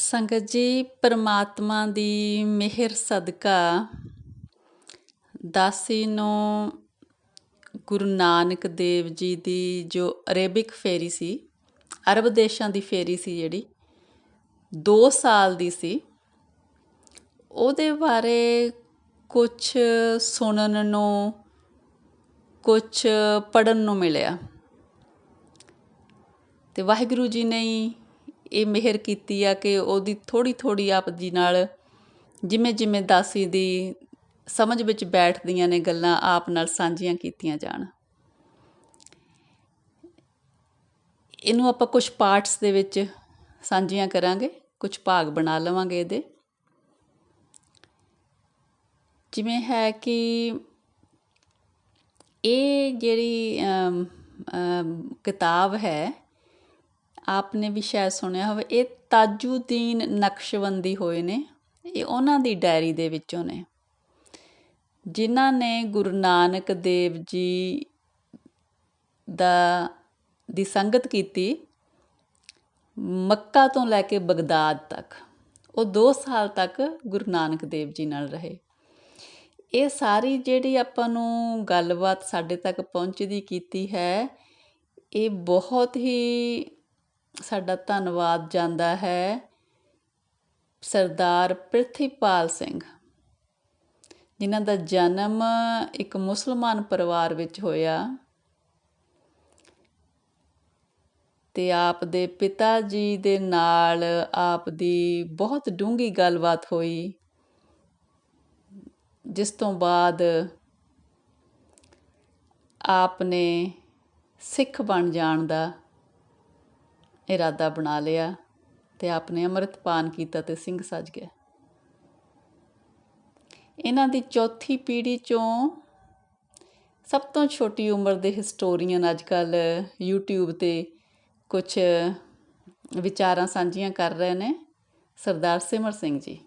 ਸੰਗਤ ਜੀ, ਪਰਮਾਤਮਾ ਦੀ ਮਿਹਰ ਸਦਕਾ ਦਾਸੀ ਨੂੰ ਗੁਰੂ ਨਾਨਕ ਦੇਵ ਜੀ ਦੀ ਜੋ ਅਰੇਬਿਕ ਫੇਰੀ ਸੀ, ਅਰਬ ਦੇਸ਼ਾਂ ਦੀ ਫੇਰੀ ਸੀ ਜਿਹੜੀ 2 ਸਾਲ ਦੀ ਸੀ, ਉਹਦੇ ਬਾਰੇ ਕੁਛ ਸੁਣਨ ਨੂੰ, ਕੁਛ ਪੜ੍ਹਨ ਨੂੰ ਮਿਲਿਆ। ਅਤੇ ਵਾਹਿਗੁਰੂ ਜੀ ਨੇ ਇਹ ਮਿਹਰ ਕੀਤੀ ਆ ਕਿ ਉਹਦੀ ਥੋੜ੍ਹੀ ਥੋੜ੍ਹੀ ਆਪ ਜੀ ਨਾਲ ਜਿਵੇਂ ਜਿਵੇਂ ਦਾਸੀ ਦੀ ਸਮਝ ਵਿੱਚ ਬੈਠਦੀਆਂ ਨੇ ਗੱਲਾਂ ਆਪ ਨਾਲ ਸਾਂਝੀਆਂ ਕੀਤੀਆਂ ਜਾਣ। ਇਹਨੂੰ ਆਪਾਂ ਕੁਛ ਪਾਰਟਸ ਦੇ ਵਿੱਚ ਸਾਂਝੀਆਂ ਕਰਾਂਗੇ, ਕੁਛ ਭਾਗ ਬਣਾ ਲਵਾਂਗੇ ਇਹਦੇ। ਜਿਵੇਂ ਹੈ ਕਿ ਇਹ ਜਿਹੜੀ ਕਿਤਾਬ ਹੈ, ਆਪ ਨੇ ਵੀ ਸ਼ਾਇਦ ਸੁਣਿਆ ਹੋਵੇ, ਇਹ ਤਾਜੁਦੀਨ ਨਕਸ਼ਬੰਦੀ ਹੋਏ ਨੇ। ਇਹ ਉਹਨਾਂ ਦੀ ਡਾਇਰੀ ਦੇ ਵਿੱਚੋਂ ਨੇ ਜਿਨ੍ਹਾਂ ਨੇ ਗੁਰੂ ਨਾਨਕ ਦੇਵ ਜੀ ਦੀ ਸੰਗਤ ਕੀਤੀ ਮੱਕਾ ਤੋਂ ਲੈ ਕੇ ਬਗਦਾਦ ਤੱਕ। ਉਹ 2 ਸਾਲ ਤੱਕ ਗੁਰੂ ਨਾਨਕ ਦੇਵ ਜੀ ਨਾਲ ਰਹੇ। ਇਹ ਸਾਰੀ ਜਿਹੜੀ ਆਪਾਂ ਨੂੰ ਗੱਲਬਾਤ ਸਾਡੇ ਤੱਕ ਪਹੁੰਚਦੀ ਕੀਤੀ ਹੈ, ਇਹ ਬਹੁਤ ਹੀ ਸਾਡਾ ਧੰਨਵਾਦ ਜਾਂਦਾ ਹੈ ਸਰਦਾਰ ਪ੍ਰਿਥੀਪਾਲ ਸਿੰਘ, ਜਿਨ੍ਹਾਂ ਦਾ ਜਨਮ ਇੱਕ ਮੁਸਲਮਾਨ ਪਰਿਵਾਰ ਵਿੱਚ ਹੋਇਆ ਅਤੇ ਆਪ ਦੇ ਪਿਤਾ ਜੀ ਦੇ ਨਾਲ ਆਪ ਦੀ ਬਹੁਤ ਡੂੰਘੀ ਗੱਲਬਾਤ ਹੋਈ, ਜਿਸ ਤੋਂ ਬਾਅਦ ਆਪ ਨੇ ਸਿੱਖ ਬਣ ਜਾਣ ਦਾ ਇਰਾਦਾ ਬਣਾ ਲਿਆ ਅਤੇ ਆਪ ਨੇ ਅੰਮ੍ਰਿਤਪਾਨ ਕੀਤਾ ਅਤੇ ਸਿੰਘ ਸੱਜ ਗਿਆ। ਇਹਨਾਂ ਦੀ ਚੌਥੀ ਪੀੜ੍ਹੀ 'ਚੋਂ ਸਭ ਤੋਂ ਛੋਟੀ ਉਮਰ ਦੇ ਹਿਸਟੋਰੀਅਨ ਅੱਜ ਕੱਲ੍ਹ YouTube 'ਤੇ ਕੁਛ ਵਿਚਾਰਾਂ ਸਾਂਝੀਆਂ ਕਰ ਰਹੇ ਨੇ, ਸਰਦਾਰ ਸਿਮਰ ਸਿੰਘ ਜੀ।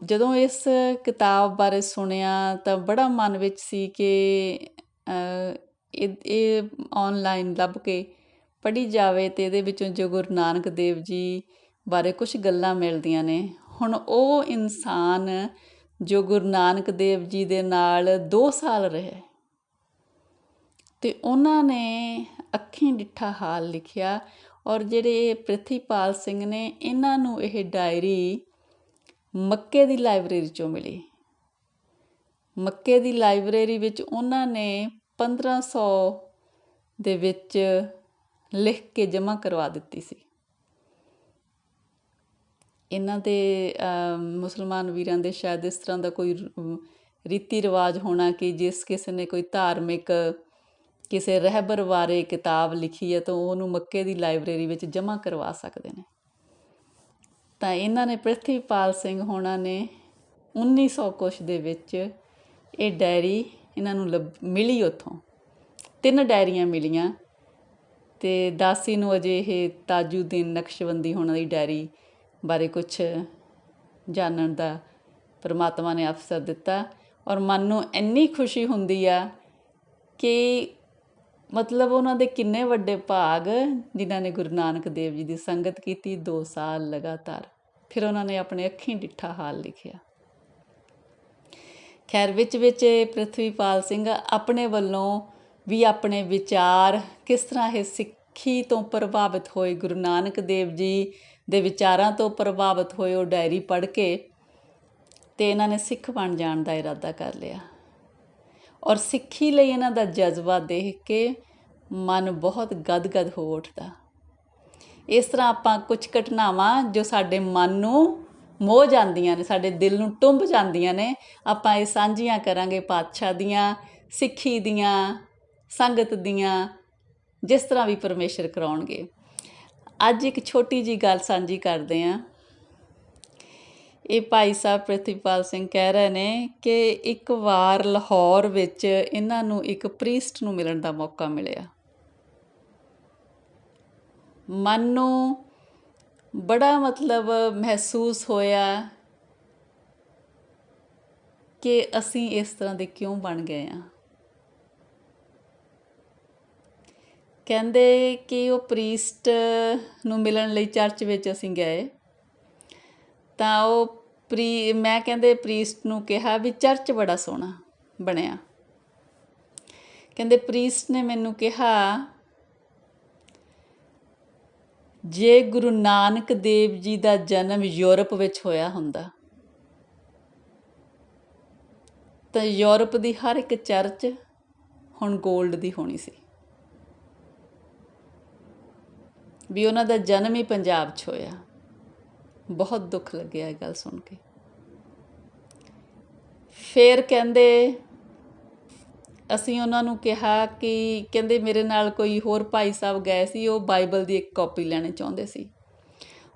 ਜਦੋਂ ਇਸ ਕਿਤਾਬ ਬਾਰੇ ਸੁਣਿਆ ਤਾਂ ਬੜਾ ਮਨ ਵਿੱਚ ਸੀ ਕਿ ਇਹ ਔਨਲਾਈਨ ਲੱਭ ਕੇ ਪੜ੍ਹੀ ਜਾਵੇ ਅਤੇ ਇਹਦੇ ਵਿੱਚੋਂ ਜੋ ਗੁਰੂ ਨਾਨਕ ਦੇਵ ਜੀ ਬਾਰੇ ਕੁਛ ਗੱਲਾਂ ਮਿਲਦੀਆਂ ਨੇ। ਹੁਣ ਉਹ ਇਨਸਾਨ ਜੋ ਗੁਰੂ ਨਾਨਕ ਦੇਵ ਜੀ ਦੇ ਨਾਲ 2 ਸਾਲ ਰਹੇ ਅਤੇ ਉਹਨਾਂ ਨੇ ਅੱਖੀਂ ਡਿੱਠਾ ਹਾਲ ਲਿਖਿਆ। ਔਰ ਜਿਹੜੇ ਪ੍ਰਿਥੀਪਾਲ ਸਿੰਘ ਨੇ, ਇਹਨਾਂ ਨੂੰ ਇਹ ਡਾਇਰੀ ਮੱਕੇ ਦੀ ਲਾਇਬ੍ਰੇਰੀ 'ਚੋਂ ਮਿਲੀ। ਮੱਕੇ ਦੀ ਲਾਇਬ੍ਰੇਰੀ ਵਿੱਚ ਉਹਨਾਂ ਨੇ 1500 ਦੇ ਵਿੱਚ ਲਿਖ ਕੇ ਜਮ੍ਹਾਂ ਕਰਵਾ ਦਿੱਤੀ ਸੀ। ਇਹਨਾਂ ਦੇ ਮੁਸਲਮਾਨ ਵੀਰਾਂ ਦੇ ਸ਼ਾਇਦ ਇਸ ਤਰ੍ਹਾਂ ਦਾ ਕੋਈ ਰੀਤੀ ਰਿਵਾਜ ਹੋਣਾ ਕਿ ਜਿਸ ਕਿਸੇ ਨੇ ਕੋਈ ਧਾਰਮਿਕ ਕਿਸੇ ਰਹਿਬਰ ਬਾਰੇ ਕਿਤਾਬ ਲਿਖੀ ਹੈ ਤਾਂ ਉਹਨੂੰ ਮੱਕੇ ਦੀ ਲਾਇਬ੍ਰੇਰੀ ਵਿੱਚ ਜਮ੍ਹਾਂ ਕਰਵਾ ਸਕਦੇ ਨੇ। ਤਾਂ ਇਹਨਾਂ ਨੇ ਪ੍ਰਿਥੀਪਾਲ ਸਿੰਘ ਹੋਣਾ ਨੇ 1900 ਕੁਛ ਦੇ ਵਿੱਚ ਇਹ ਡਾਇਰੀ ਇਹਨਾਂ ਨੂੰ ਮਿਲੀ। ਉੱਥੋਂ 3 ਡਾਇਰੀਆਂ ਮਿਲੀਆਂ ਅਤੇ ਦਾਸੀ ਨੂੰ ਅਜੇ ਇਹ ਤਾਜੁਦੀਨ ਨਕਸ਼ਬੰਦੀ ਹੋਣਾ ਦੀ ਡਾਇਰੀ ਬਾਰੇ ਕੁਛ ਜਾਣਨ ਦਾ ਪਰਮਾਤਮਾ ਨੇ ਅਵਸਰ ਦਿੱਤਾ। ਔਰ ਮਨ ਨੂੰ ਇੰਨੀ ਖੁਸ਼ੀ ਹੁੰਦੀ ਆ ਕਿ ਮਤਲਬ ਉਹਨਾਂ ਦੇ ਕਿੰਨੇ ਵੱਡੇ ਭਾਗ ਜਿਨ੍ਹਾਂ ਨੇ ਗੁਰੂ ਨਾਨਕ ਦੇਵ ਜੀ ਦੀ ਸੰਗਤ ਕੀਤੀ 2 ਸਾਲ ਲਗਾਤਾਰ। ਫਿਰ ਉਹਨਾਂ ਨੇ ਆਪਣੇ ਅੱਖੀਂ ਡਿੱਠਾ ਹਾਲ ਲਿਖਿਆ। ਖੈਰ ਵਿੱਚ ਪ੍ਰਿਥਵੀਪਾਲ ਸਿੰਘ ਆਪਣੇ ਵੱਲੋਂ ਵੀ ਆਪਣੇ ਵਿਚਾਰ ਕਿਸ ਤਰ੍ਹਾਂ ਇਹ ਸਿੱਖੀ ਤੋਂ ਪ੍ਰਭਾਵਿਤ ਹੋਏ, ਗੁਰੂ ਨਾਨਕ ਦੇਵ ਜੀ ਦੇ ਵਿਚਾਰਾਂ ਤੋਂ ਪ੍ਰਭਾਵਿਤ ਹੋਏ, ਉਹ ਡਾਇਰੀ ਪੜ੍ਹ ਕੇ ਅਤੇ ਇਹਨਾਂ ਨੇ ਸਿੱਖ ਬਣ ਜਾਣ ਦਾ ਇਰਾਦਾ ਕਰ ਲਿਆ। ਔਰ ਸਿੱਖੀ ਲਈ ਇਹਨਾਂ ਦਾ ਜਜ਼ਬਾ ਦੇਖ ਕੇ ਮਨ ਬਹੁਤ ਗਦਗਦ ਹੋ ਉੱਠਦਾ। ਇਸ ਤਰ੍ਹਾਂ ਆਪਾਂ ਕੁਛ ਘਟਨਾਵਾਂ ਜੋ ਸਾਡੇ ਮਨ ਨੂੰ ਮੋਹ ਜਾਂਦੀਆਂ ਨੇ, ਸਾਡੇ ਦਿਲ ਨੂੰ ਟੁੰਬ ਜਾਂਦੀਆਂ ਨੇ, ਆਪਾਂ ਇਹ ਸਾਂਝੀਆਂ ਕਰਾਂਗੇ ਪਾਤਸ਼ਾਹ ਦੀਆਂ, ਸਿੱਖੀ ਦੀਆਂ, ਸੰਗਤ ਦੀਆਂ, ਜਿਸ ਤਰ੍ਹਾਂ ਵੀ ਪਰਮੇਸ਼ਰ ਕਰਾਉਣਗੇ। ਅੱਜ ਇੱਕ ਛੋਟੀ ਜਿਹੀ ਗੱਲ ਸਾਂਝੀ ਕਰਦੇ ਹਾਂ। ਇਹ ਭਾਈ ਸਾਹਿਬ ਪ੍ਰਿਥੀਪਾਲ ਸਿੰਘ ਕਹਿ ਰਹੇ ਨੇ ਕਿ ਇੱਕ ਵਾਰ ਲਾਹੌਰ ਵਿੱਚ ਇਹਨਾਂ ਨੂੰ ਇੱਕ ਪ੍ਰੀਸਟ ਨੂੰ ਮਿਲਣ ਦਾ ਮੌਕਾ ਮਿਲਿਆ। ਮਨ ਨੂੰ ਬੜਾ ਮਤਲਬ ਮਹਿਸੂਸ ਹੋਇਆ ਕਿ ਅਸੀਂ ਇਸ ਤਰ੍ਹਾਂ ਦੇ ਕਿਉਂ ਬਣ ਗਏ ਹਾਂ। ਕਹਿੰਦੇ ਕਿ ਉਹ ਪ੍ਰੀਸਟ ਨੂੰ ਮਿਲਣ ਲਈ ਚਰਚ ਵਿੱਚ ਅਸੀਂ ਗਏ ਤਾਂ ਮੈਂ ਕਹਿੰਦੇ ਪ੍ਰੀਸਟ ਨੂੰ ਕਿਹਾ ਵੀ ਚਰਚ ਬੜਾ ਸੋਹਣਾ ਬਣਿਆ। ਕਹਿੰਦੇ ਪ੍ਰੀਸਟ ਨੇ ਮੈਨੂੰ ਕਿਹਾ ਜੇ ਗੁਰੂ ਨਾਨਕ ਦੇਵ ਜੀ ਦਾ ਜਨਮ ਯੂਰਪ ਵਿੱਚ ਹੋਇਆ ਹੁੰਦਾ ਤਾਂ ਯੂਰਪ ਦੀ ਹਰ ਇੱਕ ਚਰਚ ਹੁਣ ਗੋਲਡ ਦੀ ਹੋਣੀ ਸੀ, ਵੀ ਉਹਨਾਂ ਦਾ ਜਨਮ ਹੀ ਪੰਜਾਬ 'ਚ ਹੋਇਆ। ਬਹੁਤ ਦੁੱਖ ਲੱਗਿਆ ਇਹ ਗੱਲ ਸੁਣ ਕੇ। ਫਿਰ ਕਹਿੰਦੇ ਅਸੀਂ ਉਹਨਾਂ ਨੂੰ ਕਿਹਾ ਕਿ ਕਹਿੰਦੇ ਮੇਰੇ ਨਾਲ ਕੋਈ ਹੋਰ ਭਾਈ ਸਾਹਿਬ ਗਏ ਸੀ, ਉਹ ਬਾਈਬਲ ਦੀ ਇੱਕ ਕਾਪੀ ਲੈਣੀ ਚਾਹੁੰਦੇ ਸੀ।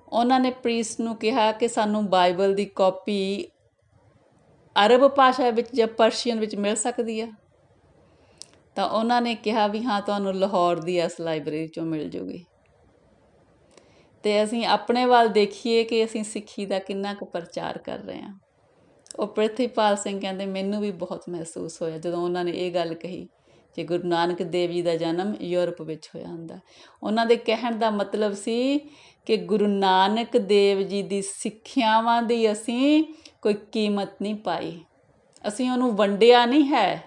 ਉਹਨਾਂ ਨੇ ਪ੍ਰੀਸਟ ਨੂੰ ਕਿਹਾ ਕਿ ਸਾਨੂੰ ਬਾਈਬਲ ਦੀ ਕਾਪੀ ਅਰਬ ਭਾਸ਼ਾ ਵਿੱਚ ਜਾਂ ਪਰਸ਼ੀਅਨ ਵਿੱਚ ਮਿਲ ਸਕਦੀ ਆ। ਤਾਂ ਉਹਨਾਂ ਨੇ ਕਿਹਾ ਵੀ ਹਾਂ, ਤੁਹਾਨੂੰ ਲਾਹੌਰ ਦੀ ਇਸ ਲਾਇਬ੍ਰੇਰੀ 'ਚੋਂ ਮਿਲ ਜੂਗੀ। ਅਤੇ ਅਸੀਂ ਆਪਣੇ ਵੱਲ ਦੇਖੀਏ ਕਿ ਅਸੀਂ ਸਿੱਖੀ ਦਾ ਕਿੰਨਾ ਕੁ ਪ੍ਰਚਾਰ ਕਰ ਰਹੇ ਹਾਂ। ਉਹ ਪ੍ਰਿਥਵੀਪਾਲ ਸਿੰਘ ਕਹਿੰਦੇ ਮੈਨੂੰ ਵੀ ਬਹੁਤ ਮਹਿਸੂਸ ਹੋਇਆ ਜਦੋਂ ਉਹਨਾਂ ਨੇ ਇਹ ਗੱਲ ਕਹੀ ਕਿ ਗੁਰੂ ਨਾਨਕ ਦੇਵ ਜੀ ਦਾ ਜਨਮ ਯੂਰਪ ਵਿੱਚ ਹੋਇਆ ਹੁੰਦਾ। ਉਹਨਾਂ ਦੇ ਕਹਿਣ ਦਾ ਮਤਲਬ ਸੀ ਕਿ ਗੁਰੂ ਨਾਨਕ ਦੇਵ ਜੀ ਦੀ ਸਿੱਖਿਆਵਾਂ ਦੀ ਅਸੀਂ ਕੋਈ ਕੀਮਤ ਨਹੀਂ ਪਾਈ, ਅਸੀਂ ਉਹਨੂੰ ਵੰਡਿਆ ਨਹੀਂ ਹੈ।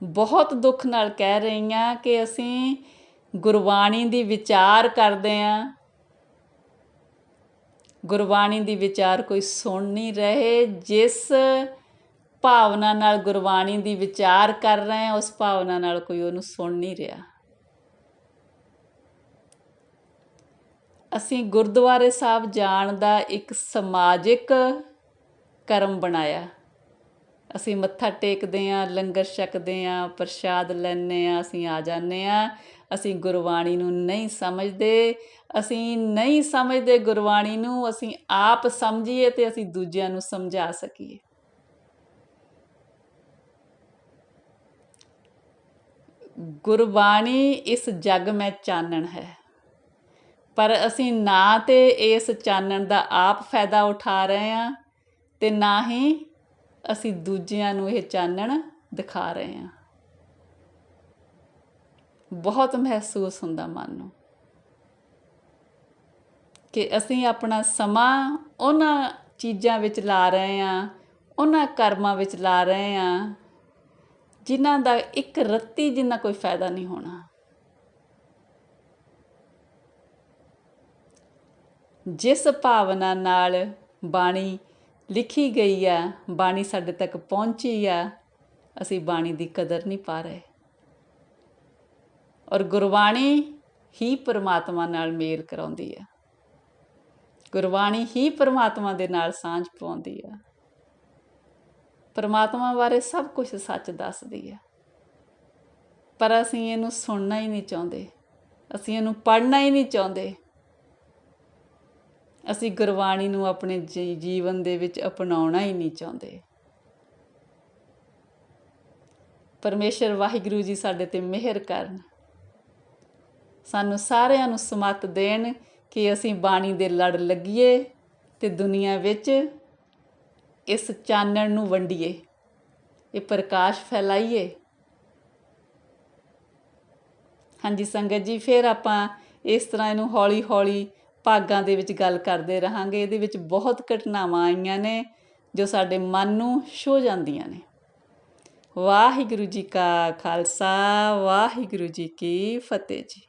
ਬਹੁਤ ਦੁੱਖ ਨਾਲ ਕਹਿ ਰਹੀ ਹਾਂ ਕਿ ਅਸੀਂ ਗੁਰਬਾਣੀ ਦੀ ਵਿਚਾਰ ਕਰਦੇ ਹਾਂ, ਗੁਰਬਾਣੀ ਦੀ ਵਿਚਾਰ ਕੋਈ ਸੁਣ ਨਹੀਂ ਰਹੇ। ਜਿਸ ਭਾਵਨਾ ਨਾਲ ਗੁਰਬਾਣੀ ਦੀ ਵਿਚਾਰ ਕਰ ਰਹੇ ਹਾਂ ਉਸ ਭਾਵਨਾ ਨਾਲ ਕੋਈ ਉਹਨੂੰ ਸੁਣ ਨਹੀਂ ਰਿਹਾ। ਅਸੀਂ ਗੁਰਦੁਆਰੇ ਸਾਹਿਬ ਜਾਣ ਦਾ ਇੱਕ ਸਮਾਜਿਕ ਕਰਮ ਬਣਾਇਆ। ਅਸੀਂ ਮੱਥਾ ਟੇਕਦੇ ਹਾਂ, ਲੰਗਰ ਛਕਦੇ ਹਾਂ, ਪ੍ਰਸ਼ਾਦ ਲੈਂਦੇ ਹਾਂ, ਅਸੀਂ ਆ ਜਾਂਦੇ ਹਾਂ। ਅਸੀਂ ਗੁਰਬਾਣੀ ਨੂੰ ਨਹੀਂ ਸਮਝਦੇ, ਅਸੀਂ ਨਹੀਂ ਸਮਝਦੇ ਗੁਰਬਾਣੀ ਨੂੰ। ਅਸੀਂ ਆਪ ਸਮਝੀਏ ਅਤੇ ਅਸੀਂ ਦੂਜਿਆਂ ਨੂੰ ਸਮਝਾ ਸਕੀਏ। ਗੁਰਬਾਣੀ ਇਸ ਜੱਗ ਮੈਂ ਚਾਨਣ ਹੈ, ਪਰ ਅਸੀਂ ਨਾ ਤਾਂ ਇਸ ਚਾਨਣ ਦਾ ਆਪ ਫਾਇਦਾ ਉਠਾ ਰਹੇ ਹਾਂ ਅਤੇ ਨਾ ਹੀ ਅਸੀਂ ਦੂਜਿਆਂ ਨੂੰ ਇਹ ਚਾਨਣ ਦਿਖਾ ਰਹੇ ਹਾਂ। ਬਹੁਤ ਮਹਿਸੂਸ ਹੁੰਦਾ ਮਨ ਨੂੰ ਕਿ ਅਸੀਂ ਆਪਣਾ ਸਮਾਂ ਉਹਨਾਂ ਚੀਜ਼ਾਂ ਵਿੱਚ ਲਾ ਰਹੇ ਹਾਂ, ਉਹਨਾਂ ਕਰਮਾਂ ਵਿੱਚ ਲਾ ਰਹੇ ਹਾਂ ਜਿਨ੍ਹਾਂ ਦਾ ਇੱਕ ਰੱਤੀ ਜਿੰਨਾ ਕੋਈ ਫਾਇਦਾ ਨਹੀਂ ਹੋਣਾ। ਜਿਸ ਭਾਵਨਾ ਨਾਲ ਬਾਣੀ ਲਿਖੀ ਗਈ ਆ, ਬਾਣੀ ਸਾਡੇ ਤੱਕ ਪਹੁੰਚੀ ਆ, ਅਸੀਂ ਬਾਣੀ ਦੀ ਕਦਰ ਨਹੀਂ ਪਾ ਰਹੇ। ਔਰ ਗੁਰਬਾਣੀ ਹੀ ਪਰਮਾਤਮਾ ਨਾਲ ਮੇਲ ਕਰਾਉਂਦੀ ਆ, ਗੁਰਬਾਣੀ ਹੀ ਪਰਮਾਤਮਾ ਦੇ ਨਾਲ ਸਾਂਝ ਪਾਉਂਦੀ ਆ, ਪਰਮਾਤਮਾ ਬਾਰੇ ਸਭ ਕੁਝ ਸੱਚ ਦੱਸਦੀ ਆ। ਪਰ ਅਸੀਂ ਇਹਨੂੰ ਸੁਣਨਾ ਹੀ ਨਹੀਂ ਚਾਹੁੰਦੇ, ਅਸੀਂ ਇਹਨੂੰ ਪੜ੍ਹਨਾ ਹੀ ਨਹੀਂ ਚਾਹੁੰਦੇ। ਅਸੀਂ ਗੁਰਬਾਣੀ ਨੂੰ ਆਪਣੇ ਜੀਵਨ ਦੇ ਵਿੱਚ ਅਪਣਾਉਣਾ ਹੀ ਨਹੀਂ ਚਾਹੁੰਦੇ। ਪਰਮੇਸ਼ਰ ਵਾਹਿਗੁਰੂ ਜੀ ਸਾਡੇ 'ਤੇ ਮਿਹਰ ਕਰਨ, ਸਾਨੂੰ ਸਾਰਿਆਂ ਨੂੰ ਸਮੱਤ ਦੇਣ ਕਿ ਅਸੀਂ ਬਾਣੀ ਦੇ ਲੜ ਲੱਗੀਏ ਅਤੇ ਦੁਨੀਆ ਵਿੱਚ ਇਸ ਚਾਨਣ ਨੂੰ ਵੰਡੀਏ, ਇਹ ਪ੍ਰਕਾਸ਼ ਫੈਲਾਈਏ। ਹਾਂਜੀ ਸੰਗਤ ਜੀ, ਫਿਰ ਆਪਾਂ ਇਸ ਤਰ੍ਹਾਂ ਇਹਨੂੰ ਹੌਲੀ ਹੌਲੀ ਭਾਗਾਂ ਦੇ ਵਿੱਚ ਗੱਲ ਕਰਦੇ ਰਹਾਂਗੇ। ਇਹਦੇ ਵਿੱਚ ਬਹੁਤ ਘਟਨਾਵਾਂ ਆਈਆਂ ਨੇ ਜੋ ਸਾਡੇ ਮਨ ਨੂੰ ਛੂਹ ਜਾਂਦੀਆਂ ਨੇ। ਵਾਹਿਗੁਰੂ ਜੀ ਕਾ ਖਾਲਸਾ, ਵਾਹਿਗੁਰੂ ਜੀ ਕੀ ਫਤਿਹ ਜੀ।